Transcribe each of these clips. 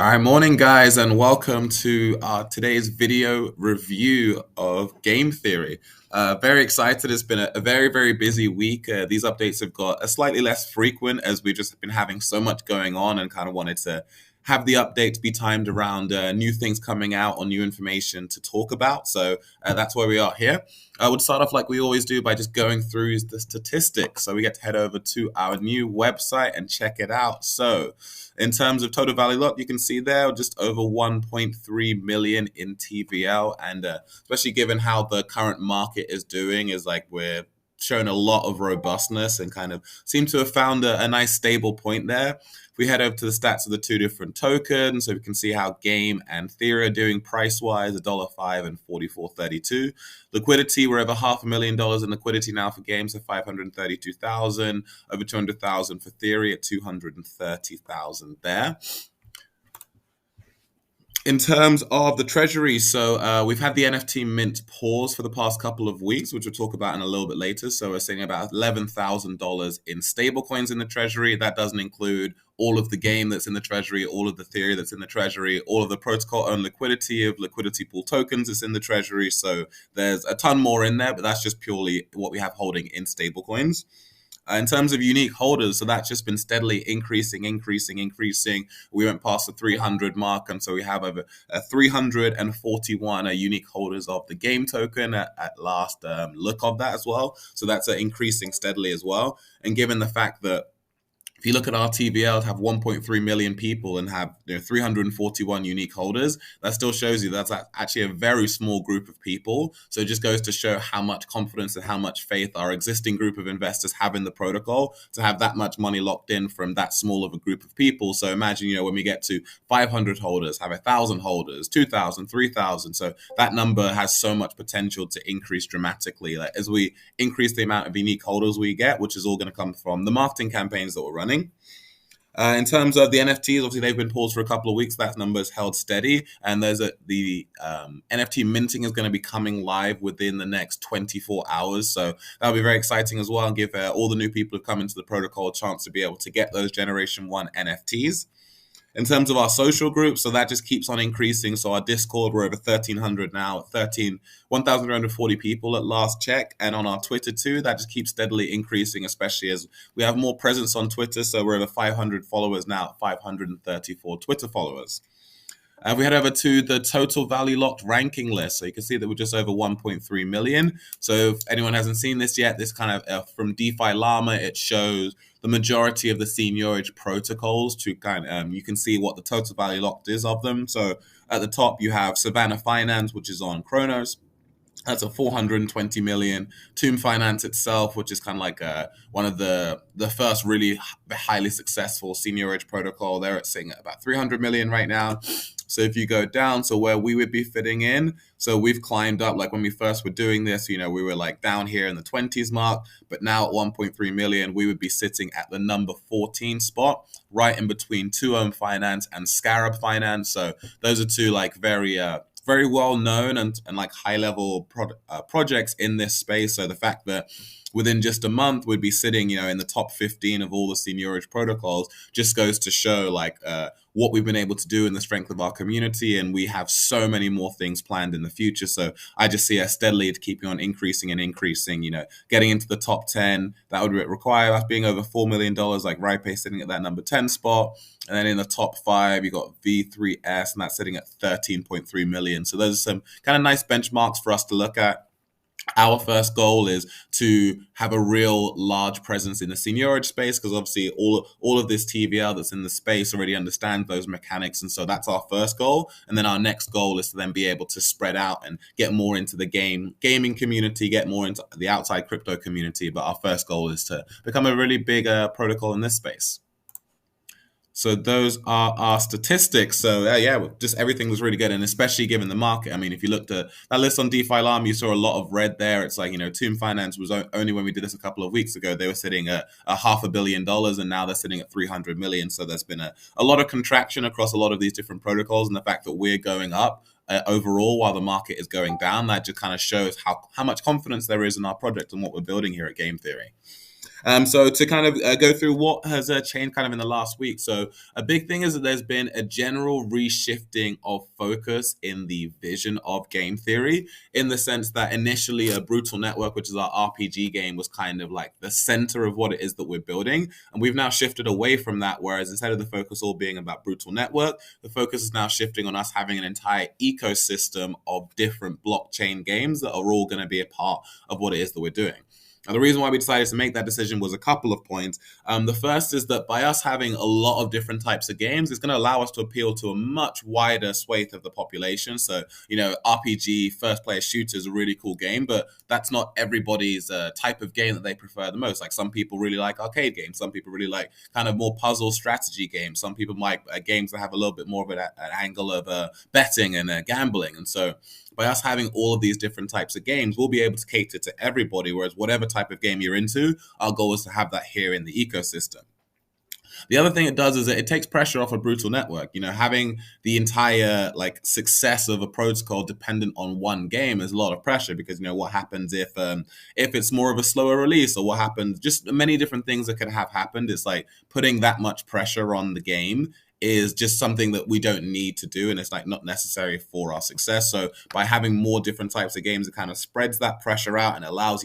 All right, morning, guys, and welcome to today's video review of game theory. Very excited. It's been a very, very busy week. These updates have got a slightly less frequent as we've just been having so much going on and kind of wanted to have the updates be timed around new things coming out or new information to talk about. So that's where we are here. I would start off like we always do by just going through the statistics. So we get to head over to our new website and check it out. So in terms of total value locked, you can see there just over 1.3 million in TVL. And especially given how the current market is doing, is like we're showing a lot of robustness and kind of seem to have found a nice stable point there. If we head over to the stats of the two different tokens, so we can see how Game and Theory are doing price-wise, $1.05 and 44.32. Liquidity, we're over $500,000 in liquidity now for Game, so 532,000, over 200,000 for Theory at 230,000 there. In terms of the treasury, so we've had the NFT mint pause for the past couple of weeks, which we'll talk about in a little bit later. So we're seeing about $11,000 in stablecoins in the treasury. That doesn't include all of the game that's in the treasury, all of the theory that's in the treasury, all of the protocol-owned liquidity of liquidity pool tokens that's in the treasury. So there's a ton more in there, but that's just purely what we have holding in stablecoins. In terms of unique holders, so that's just been steadily increasing. We went past the 300 mark, and so we have over 341 unique holders of the game token at last look of that as well. So that's increasing steadily as well. And given the fact that if you look at our TVL, to have 1.3 million people and have 341 unique holders, that still shows you that's actually a very small group of people. So it just goes to show how much confidence and how much faith our existing group of investors have in the protocol to have that much money locked in from that small of a group of people. So imagine, when we get to 500 holders, have 1,000 holders, 2,000, 3,000. So that number has so much potential to increase dramatically. Like, as we increase the amount of unique holders we get, which is all going to come from the marketing campaigns that we're running. In terms of the NFTs, obviously they've been paused for a couple of weeks. That number is held steady, and the NFT minting is going to be coming live within the next 24 hours. So that'll be very exciting as well, and give all the new people who come into the protocol a chance to be able to get those Generation 1 NFTs. In terms of our social groups, so that just keeps on increasing. So our Discord, we're over 1,300 now, 1,340 people at last check. And on our Twitter too, that just keeps steadily increasing, especially as we have more presence on Twitter. So we're over 500 followers now, 534 Twitter followers. We head over to the total value locked ranking list. So you can see that we're just over 1.3 million. So if anyone hasn't seen this yet, this kind of from DeFi Llama, it shows the majority of the seniorage protocols to kind of, you can see what the total value locked is of them. So at the top, you have Savannah Finance, which is on Chronos. That's a 420 million. Tomb Finance itself, which is kind of like one of the first really highly successful seniorage protocol, they're at sitting at about 300 million right now. So if you go down, so where we would be fitting in, so we've climbed up. Like when we first were doing this, we were like down here in the 20s mark, but now at 1.3 million, we would be sitting at the number 14 spot, right in between Two Ohm Finance and Scarab Finance. So those are two like very well known and like high level projects in this space. So the fact that within just a month we'd be sitting, in the top 15 of all the seniorage protocols just goes to show like what we've been able to do and the strength of our community. And we have so many more things planned in the future. So I just see us steadily keeping on increasing, getting into the top 10. That would require us being over $4 million, like RiPay sitting at that number 10 spot. And then in the top 5, you got V3S, and that's sitting at 13.3 million. So those are some kind of nice benchmarks for us to look at. Our first goal is to have a real large presence in the seniorage space, because obviously all of this TVL that's in the space already understands those mechanics. And so that's our first goal. And then our next goal is to then be able to spread out and get more into the gaming community, get more into the outside crypto community. But our first goal is to become a really big protocol in this space. So those are our statistics. So just everything was really good, and especially given the market. I mean, if you looked at that list on DeFi Llama, you saw a lot of red there. It's like, Tomb Finance was only when we did this a couple of weeks ago, they were sitting at $500 million, and now they're sitting at 300 million. So there's been a lot of contraction across a lot of these different protocols, and the fact that we're going up overall while the market is going down, that just kind of shows how much confidence there is in our project and what we're building here at Game Theory. So to kind of go through what has changed kind of in the last week. So a big thing is that there's been a general reshifting of focus in the vision of game theory, in the sense that initially a Brutal Network, which is our RPG game, was kind of like the center of what it is that we're building. And we've now shifted away from that, whereas instead of the focus all being about Brutal Network, the focus is now shifting on us having an entire ecosystem of different blockchain games that are all going to be a part of what it is that we're doing. And the reason why we decided to make that decision was a couple of points. The first is that by us having a lot of different types of games, it's going to allow us to appeal to a much wider swathe of the population. So, RPG, first player shooter is a really cool game, but that's not everybody's type of game that they prefer the most. Like some people really like arcade games. Some people really like kind of more puzzle strategy games. Some people like games that have a little bit more of an angle of betting and gambling. And so by us having all of these different types of games, we'll be able to cater to everybody. Whereas whatever type of game you're into, our goal is to have that here in the ecosystem. The other thing it does is that it takes pressure off a Brutal Network. Having the entire like success of a protocol dependent on one game is a lot of pressure, because what happens if it's more of a slower release, or what happens, just many different things that could have happened. It's like putting that much pressure on the game is just something that we don't need to do, and it's like not necessary for our success. So by having more different types of games, it kind of spreads that pressure out and allows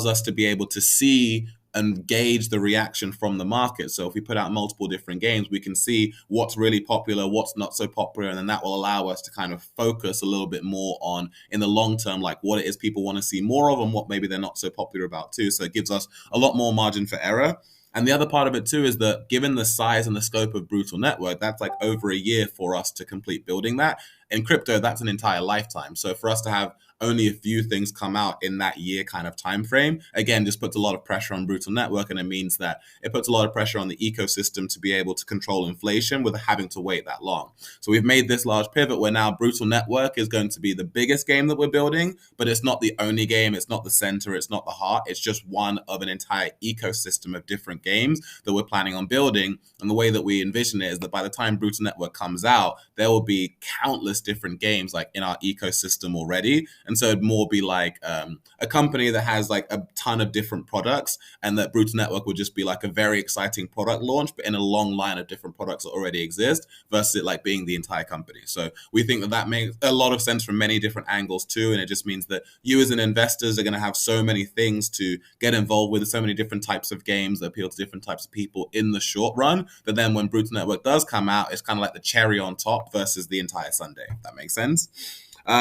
us to be able to see and gauge the reaction from the market. So if we put out multiple different games, we can see what's really popular, what's not so popular, and then that will allow us to kind of focus a little bit more on, in the long term, like what it is people want to see more of and what maybe they're not so popular about too. So it gives us a lot more margin for error. And the other part of it too is that given the size and the scope of Brutal Network, that's like over a year for us to complete building that. In crypto, that's an entire lifetime. So for us to have only a few things come out in that year kind of time frame, again, just puts a lot of pressure on Brutal Network, and it means that it puts a lot of pressure on the ecosystem to be able to control inflation with having to wait that long. So we've made this large pivot where now Brutal Network is going to be the biggest game that we're building, but it's not the only game, it's not the center, it's not the heart, it's just one of an entire ecosystem of different games that we're planning on building. And the way that we envision it is that by the time Brutal Network comes out, there will be countless different games like in our ecosystem already. And so it'd more be like a company that has like a ton of different products, and that Brutal Network would just be like a very exciting product launch, but in a long line of different products that already exist, versus it like being the entire company. So we think that that makes a lot of sense from many different angles too. And it just means that you as an investors are going to have so many things to get involved with, so many different types of games that appeal to different types of people in the short run. But then when Brutal Network does come out, it's kind of like the cherry on top versus the entire sundae, if that makes sense.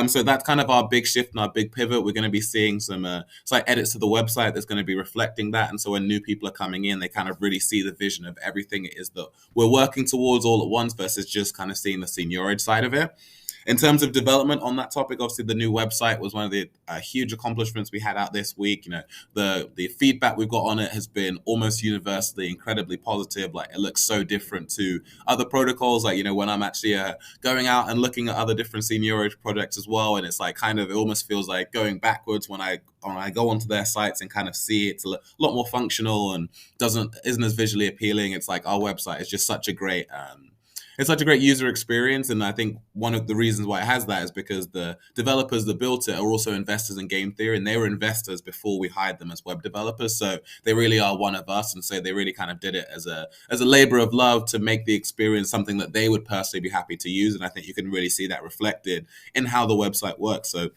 So that's kind of our big shift and our big pivot. We're going to be seeing some slight edits to the website that's going to be reflecting that. And so when new people are coming in, they kind of really see the vision of everything it is that we're working towards all at once, versus just kind of seeing the seniorage side of it. In terms of development on that topic, obviously the new website was one of the huge accomplishments we had out this week. The feedback we've got on it has been almost universally incredibly positive. Like, it looks so different to other protocols. Like, when I'm actually going out and looking at other different seniorage projects as well, and it's like it almost feels like going backwards when I go onto their sites and kind of see it's a lot more functional and isn't as visually appealing. It's like our website is just such a great it's such a great user experience. And I think one of the reasons why it has that is because the developers that built it are also investors in game theory, and they were investors before we hired them as web developers. So they really are one of us. And so they really kind of did it as a labor of love to make the experience something that they would personally be happy to use. And I think you can really see that reflected in how the website works. So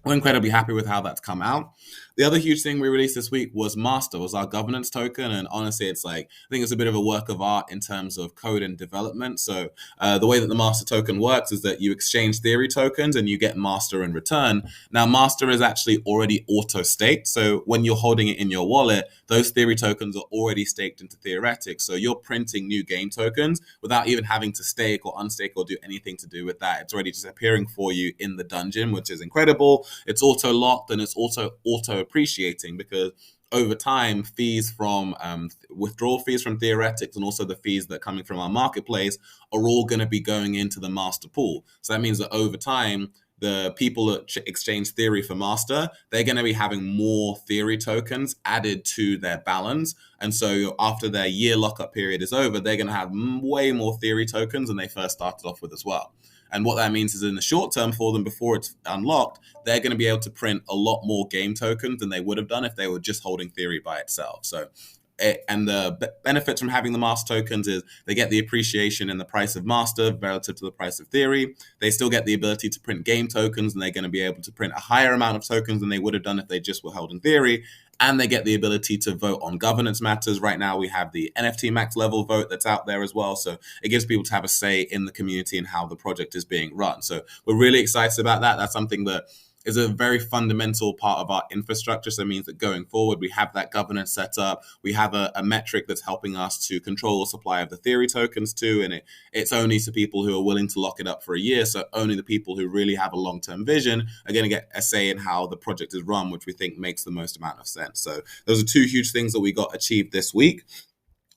we're incredibly happy with how that's come out. The other huge thing we released this week was Master, was our governance token. And honestly, I think it's a bit of a work of art in terms of code and development. So the way that the Master token works is that you exchange theory tokens and you get Master in return. Now, Master is actually already auto-staked. So when you're holding it in your wallet, those theory tokens are already staked into Theoretic. So you're printing new game tokens without even having to stake or unstake or do anything to do with that. It's already just appearing for you in the dungeon, which is incredible. It's auto-locked and it's also auto-appreciating, because over time, fees from withdrawal fees from Theoretics and also the fees that are coming from our marketplace are all going to be going into the master pool. So that means that over time, the people that exchange theory for master, they're going to be having more theory tokens added to their balance. And so after their year lockup period is over, they're going to have way more theory tokens than they first started off with as well. And what that means is in the short term for them, before it's unlocked, they're going to be able to print a lot more game tokens than they would have done if they were just holding theory by itself. So and the benefits from having the master tokens is they get the appreciation in the price of master relative to the price of theory. They still get the ability to print game tokens, and they're going to be able to print a higher amount of tokens than they would have done if they just were held in theory. And they get the ability to vote on governance matters. Right now, we have the NFT max level vote that's out there as well. So it gives people to have a say in the community and how the project is being run. So we're really excited about that. That's something that is a very fundamental part of our infrastructure. So it means that going forward, we have that governance set up. We have a metric that's helping us to control the supply of the theory tokens too. And it's only to people who are willing to lock it up for a year. So only the people who really have a long-term vision are going to get a say in how the project is run, which we think makes the most amount of sense. So those are two huge things that we got achieved this week.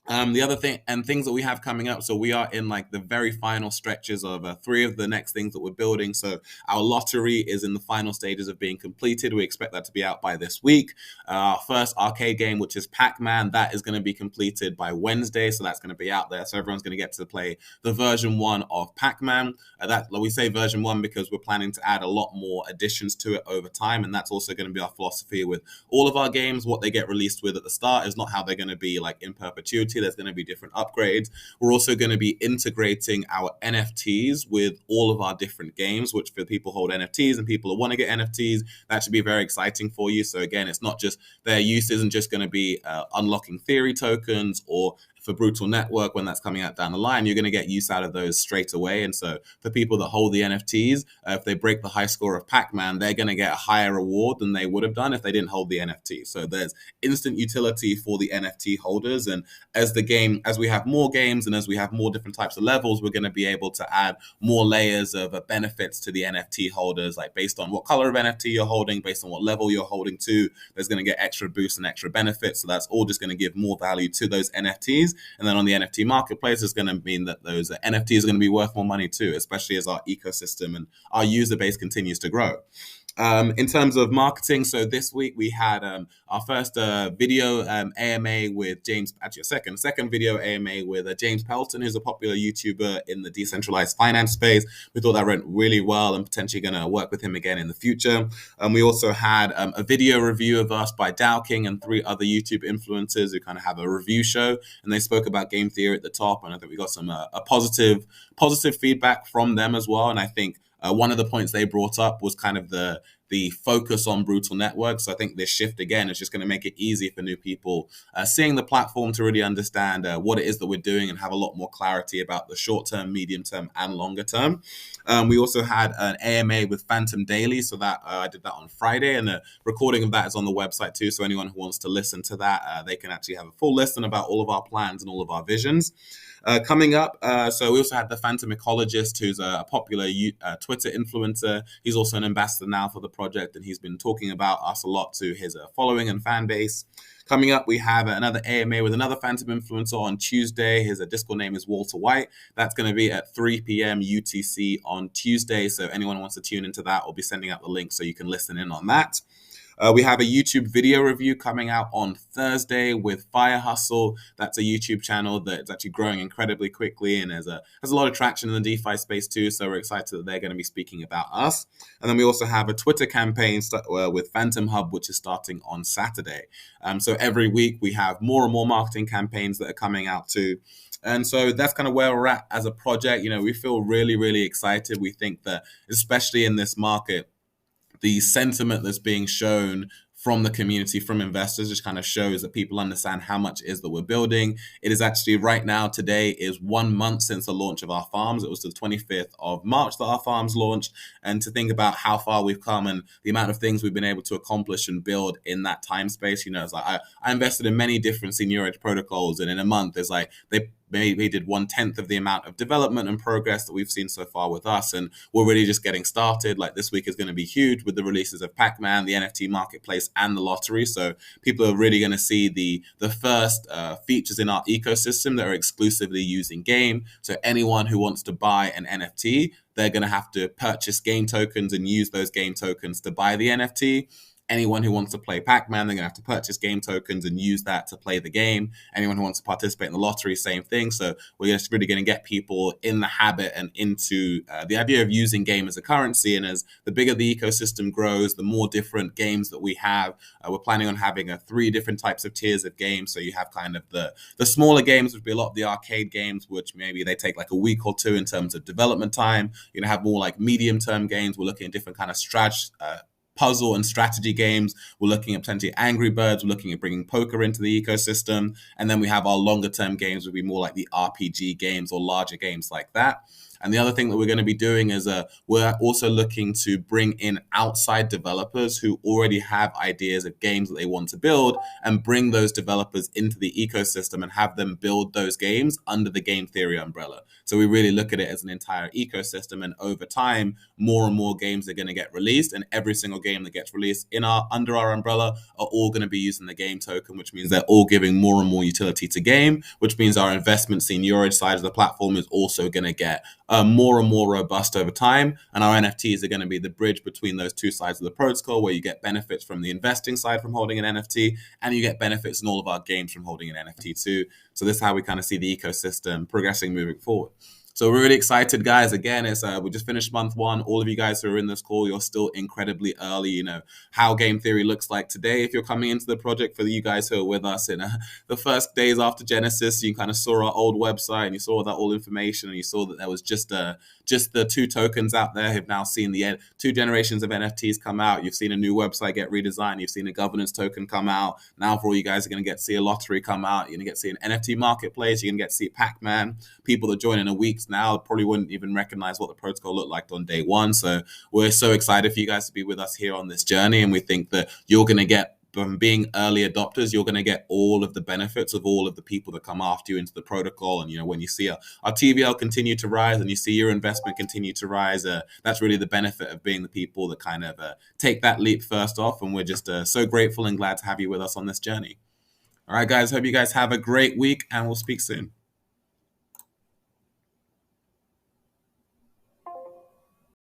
The other thing and things that we have coming up, so we are in like the very final stretches of 3 of the next things that we're building. So our lottery is in the final stages of being completed. We expect that to be out by this week. Our first arcade game, which is Pac-Man, that is going to be completed by Wednesday. So that's going to be out there. So everyone's going to get to play the version 1 of Pac-Man. We say version 1 because we're planning to add a lot more additions to it over time. And that's also going to be our philosophy with all of our games. What they get released with at the start is not how they're going to be like in perpetuity. There's going to be different upgrades. We're also going to be integrating our NFTs with all of our different games, which for people who hold NFTs and people who want to get NFTs, that should be very exciting for you. So again, it's not just their use isn't just going to be unlocking theory tokens or for Brutal Network when that's coming out down the line, you're going to get use out of those straight away. And so for people that hold the NFTs, if they break the high score of Pac-Man, they're going to get a higher reward than they would have done if they didn't hold the NFT. So there's instant utility for the NFT holders. And as we have more games and as we have more different types of levels, we're going to be able to add more layers of benefits to the NFT holders, like based on what color of NFT you're holding, based on what level you're holding to, there's going to get extra boosts and extra benefits. So that's all just going to give more value to those NFTs. And then on the NFT marketplace, it's going to mean that those NFTs are going to be worth more money too, especially as our ecosystem and our user base continues to grow. In terms of marketing, so this week we had our first video AMA with James, actually a second video AMA with James Pelton, who's a popular YouTuber in the decentralized finance space. We thought that went really well and potentially going to work with him again in the future. We also had a video review of us by Dow King and 3 other YouTube influencers who kind of have a review show, and they spoke about game theory at the top, and I think we got some a positive feedback from them as well. And I think one of the points they brought up was kind of the focus on Brutal Network. So I think this shift again is just going to make it easy for new people seeing the platform to really understand what it is that we're doing and have a lot more clarity about the short term, medium term, and longer term. We also had an AMA with Phantom Daily, so that I did that on Friday, and the recording of that is on the website too. So anyone who wants to listen to that, they can actually have a full listen about all of our plans and all of our visions. Coming up, so we also had the Phantom Ecologist, who's a popular Twitter influencer. He's also an ambassador now for the project, and he's been talking about us a lot to his following and fan base. Coming up, we have another AMA with another Phantom influencer on Tuesday. His Discord name is Walter White. That's going to be at 3 p.m. UTC on Tuesday. So anyone who wants to tune into that, we'll be sending out the link so you can listen in on that. We have a YouTube video review coming out on Thursday with Fire Hustle. That's a YouTube channel that's actually growing incredibly quickly and has a lot of traction in the DeFi space too. So we're excited that they're going to be speaking about us. And then we also have a Twitter campaign with Phantom Hub, which is starting on Saturday. So every week we have more and more marketing campaigns that are coming out too. And so that's kind of where we're at as a project. You know, we feel really, really excited. We think that, especially in this market, the sentiment that's being shown from the community, from investors, just kind of shows that people understand how much it is that we're building. It is actually right now, today is 1 month since the launch of our farms. It was the 25th of March that our farms launched. And to think about how far we've come and the amount of things we've been able to accomplish and build in that time space, you know, it's like I invested in many different seniority protocols, and in a month, it's like maybe did 1/10 of the amount of development and progress that we've seen so far with us. And we're really just getting started. Like this week is going to be huge with the releases of Pac-Man, the NFT marketplace, and the lottery. So people are really going to see the first features in our ecosystem that are exclusively using game. So anyone who wants to buy an NFT, they're going to have to purchase game tokens and use those game tokens to buy the NFT. Anyone who wants to play Pac-Man, they're going to have to purchase game tokens and use that to play the game. Anyone who wants to participate in the lottery, same thing. So we're just really going to get people in the habit and into the idea of using game as a currency. And as the bigger the ecosystem grows, the more different games that we have. We're planning on having 3 different types of tiers of games. So you have kind of the smaller games, which would be a lot of the arcade games, which maybe they take like a week or 2 in terms of development time. You're going to have more like medium-term games. We're looking at different kind of puzzle and strategy games. We're looking at potentially Angry Birds. We're looking at bringing poker into the ecosystem. And then we have our longer term games would be more like the RPG games or larger games like that. And the other thing that we're going to be doing is we're also looking to bring in outside developers who already have ideas of games that they want to build and bring those developers into the ecosystem and have them build those games under the game theory umbrella. So we really look at it as an entire ecosystem, and over time, more and more games are going to get released, and every single game that gets released under our umbrella are all going to be using the game token, which means they're all giving more and more utility to game, which means our investment seniority side of the platform is also going to get more and more robust over time. And our NFTs are going to be the bridge between those two sides of the protocol, where you get benefits from the investing side from holding an NFT, and you get benefits in all of our games from holding an NFT too. So this is how we kind of see the ecosystem progressing moving forward. So we're really excited, guys. Again, it's we just finished month 1. All of you guys who are in this call, you're still incredibly early. You know how game theory looks like today. If you're coming into the project, for you guys who are with us in the first days after Genesis, you kind of saw our old website and you saw that all information, and you saw that there was just the 2 tokens out there. Have now seen the 2 generations of NFTs come out. You've seen a new website get redesigned. You've seen a governance token come out. Now, for all you guys are going to get to see a lottery come out. You're going to get to see an NFT marketplace. You're going to get to see Pac-Man. People that join in a week now probably wouldn't even recognize what the protocol looked like on day 1. So we're so excited for you guys to be with us here on this journey, and we think that you're going to get, from being early adopters, you're going to get all of the benefits of all of the people that come after you into the protocol. And when you see our TVL continue to rise and you see your investment continue to rise, that's really the benefit of being the people that kind of take that leap first off. And we're just so grateful and glad to have you with us on this journey. All right, guys, hope you guys have a great week, and we'll speak soon.